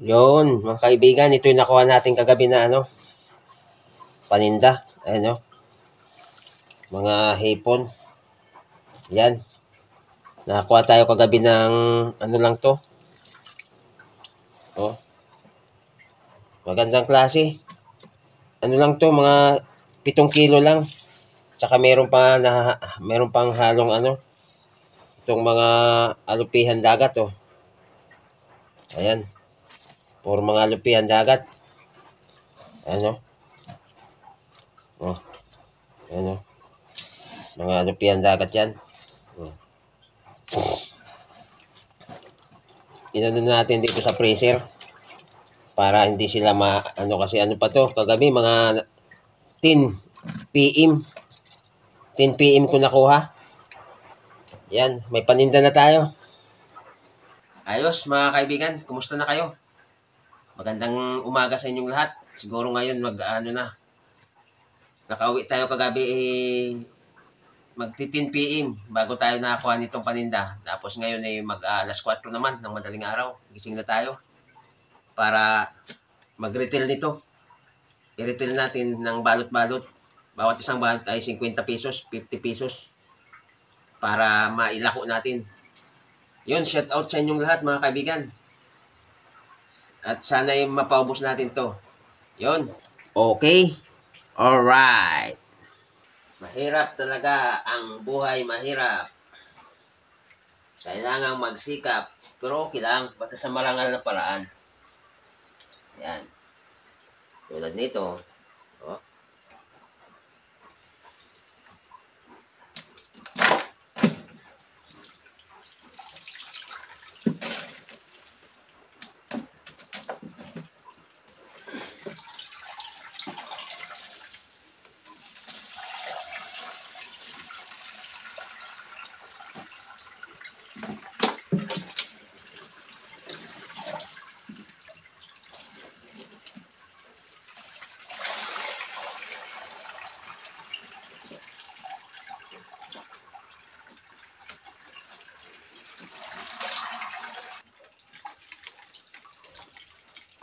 Yun, mga kaibigan, ito yung nakuha natin kagabi na paninda. Ayan, mga hipon. Yan. Nakakuha tayo kagabi ng ano lang to. Oh, magandang klase. Ano lang to, mga 7 kilo lang. Tsaka meron pang halong itong mga alupihan dagat, oh. Ayan. Puro mga alupihan dagat. Ayan, oh. Ayan, mga alupihan dagat yan. Oh. Inano natin dito sa freezer para hindi sila kasi ano pa to kagabi mga 10 PM 10 PM ko nakuha. Yan, may paninda na tayo. Ayos mga kaibigan, kumusta na kayo? Magandang umaga sa inyong lahat. Siguro ngayon nakauwi tayo kagabi magti 10 PM bago tayo nakakuha nitong paninda. Tapos ngayon ay alas 4 naman ng madaling araw. Gising na tayo para mag-retail nito. I-retail natin ng balot-balot. Bawat isang balot ay 50 pesos, 50 pesos para mailako natin. Yun, shout out sa inyong lahat mga kaibigan. At sana yung mapaubos natin to. Yun. Okay? Alright. Mahirap talaga ang buhay, mahirap. Kailangang magsikap. Pero okay lang, basta sa marangal na paraan. Yan. Tulad nito. Oh.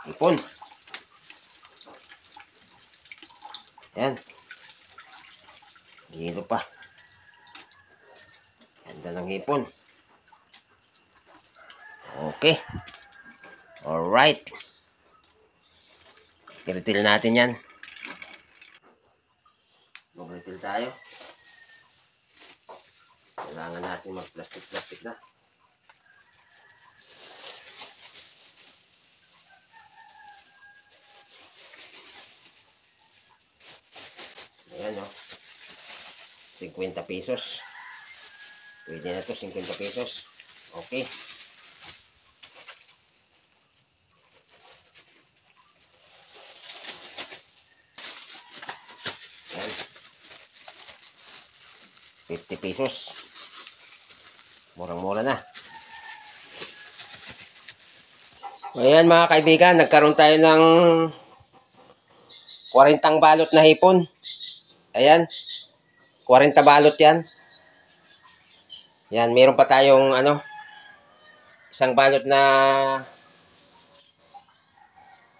Hipon. Yan. Hilo pa. Ganda ng hipon. Okay. Alright. I-retail natin yan. Mag-retail tayo. Kailangan natin mag-plastic na. Ayan, 50 pesos. Pwede na to, 50 pesos. Okay. Ayan. 50 pesos. Murang-mura na. Ayan mga kaibigan, nagkaroon tayo ng 40 balot na hipon. Ayan. 40 balot yan. Yan, meron pa tayong isang balot na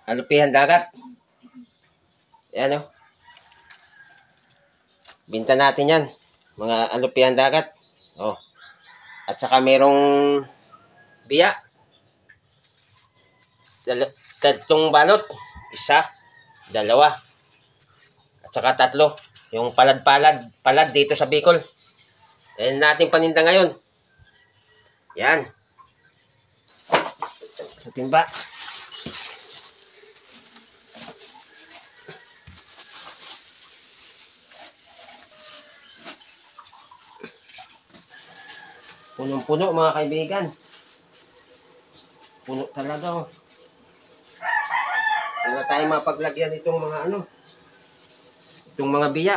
alupihan dagat. Yan, binta natin yan. Mga alupihan dagat. Oh. At saka merong biya. 3 balot. 1, 2. At saka 3. Yung palad dito sa Bicol. Ayan natin paninda ngayon. Yan. Sa timba. Punong-puno mga kaibigan. Puno talaga. Wala tayong mapaglagyan itong mga itong mga biya.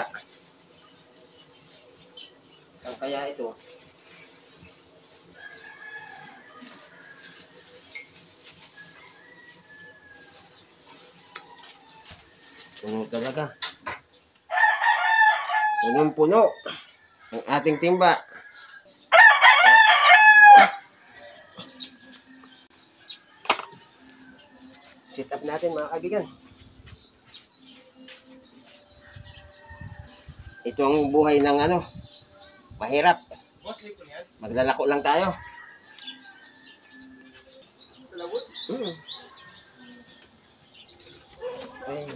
Ang kaya ito? Puno talaga. Punong-puno ang ating timba. Sit up natin mga kaibigan. Ito ang buhay ng ano, mahirap. Maglalako lang tayo. Ay.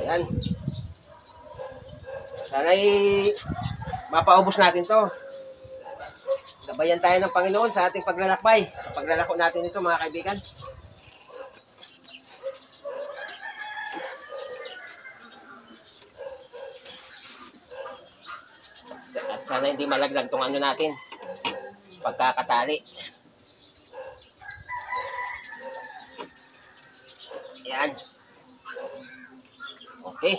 Ayan. Sana'y mapaubos natin to. Gabayan tayo ng Panginoon sa ating paglalakbay. Sa paglalako natin ito mga kaibigan. At sana hindi malaglag tong ano natin. Pagkakatali. Yan. Okay.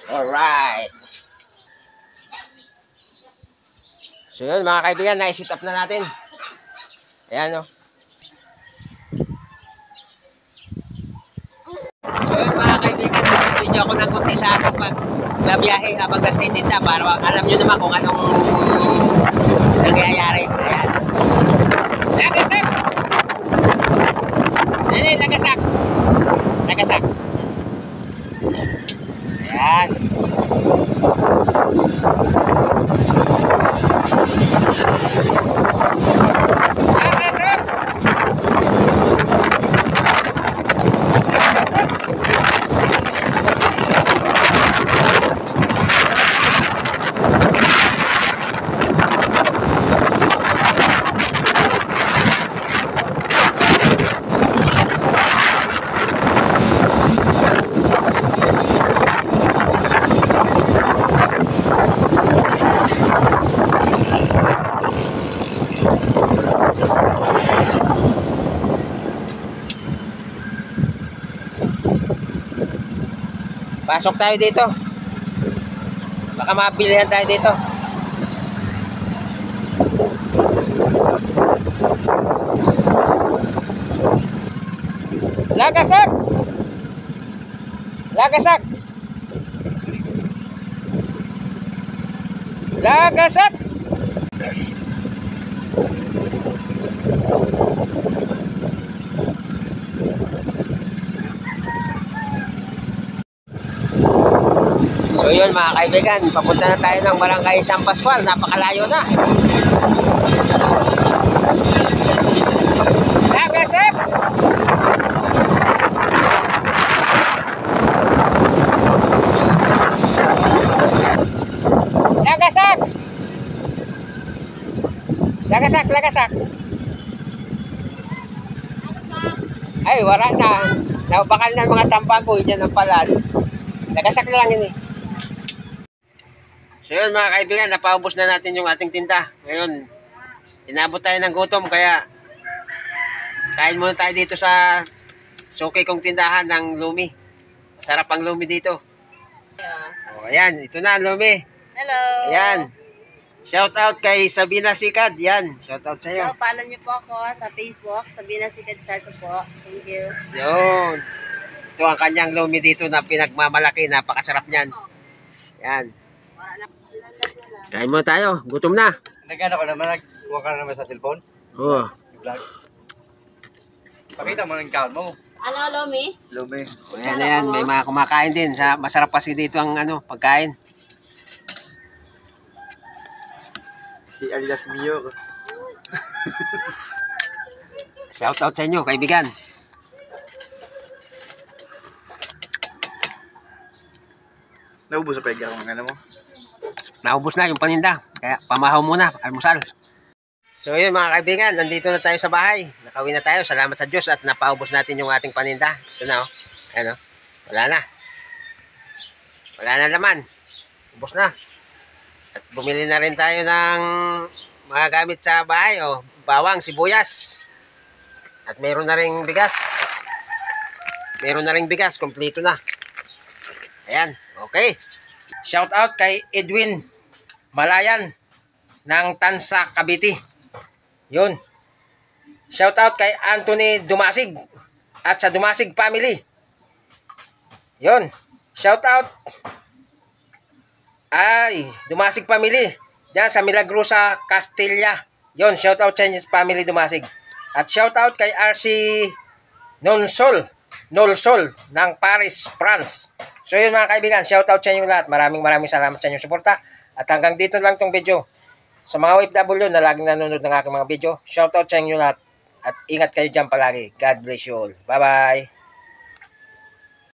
Alright. So yun mga kaibigan, na-sit up na natin. Ayan o. So yun mga kaibigan, video ako ng kunti sa aking pagbabiyahe habang nagtitinda para alam nyo naman kung anong nangyayari. Ayan. Nagasak! Nini, nagasak! Nagasak! Ayan. Nagasak! Pasok tayo dito. Baka mabilihan tayo dito. Lagasak! Lagasak! Lagasak! So yun mga kaibigan, papunta na tayo ng Barangay San Pascual, napakalayo na. Nagasap! Lagasak! Lagasak, lagasak! Ay, wala na. Napakal na mga tambago, dyan ang palad. Lagasak na lang yun eh. So yun mga kaibigan, napaubos na natin yung ating tinda. Ngayon, inabot tayo ng gutom kaya kain muna tayo dito sa suki kong tindahan ng lumi. Masarap ang lumi dito. O ayan, ito na lumi. Hello! Ayan. Shout out kay Sabina Sikad. Yan, shout out sa iyo. So, follow niyo po ako sa Facebook, Sabina Sikad Sarso po. Thank you. Yun. Ito ang kanyang lumi dito na pinagmamalaki. Napakasarap niyan. Yan. Kain mo tayo. Gutom na. Nagana ko naman, nagkuha ka na naman sa cellphone. Oo. Vlog. Pakita mo ng count mo. Ano, Lomi? Lumi. Ayan na yan. May mga kumakain din. Masarap kasi dito ang ano, pagkain. Si alias Mio. Shout out sa inyo, kaibigan. Naubos sa pega kung ano mo. Naubos na yung paninda. Kaya pamahaw muna, almusal. So yun mga kaibigan, nandito na tayo sa bahay. Nakauwi na tayo, salamat sa Diyos at napaubos natin yung ating paninda. Ito na oh. Ayan oh. Wala na. Wala na naman. Ubos na. At bumili na rin tayo ng mga gamit sa bahay oh. Bawang, sibuyas. At meron na ring bigas. Meron na ring bigas, kompleto na. Ayan, okay. Shout out kay Edwin Malayan ng Tansa, Cavite. Yun. Shout out kay Anthony Dumasig at sa Dumasig family. Yun. Shout out ay Dumasig family diyan sa Milagrosa, Castilla. Yon, shout out sa inyo family Dumasig. At shout out kay RC Nolsol ng Paris, France. So yun mga kaibigan, shout out sa inyo lahat. Maraming salamat sa inyong suporta. At hanggang dito lang tong video. Sa mga OFW na laging nanonood ng aking mga video, shout out sa inyo lahat. At ingat kayo dyan palagi. God bless you all. Bye-bye.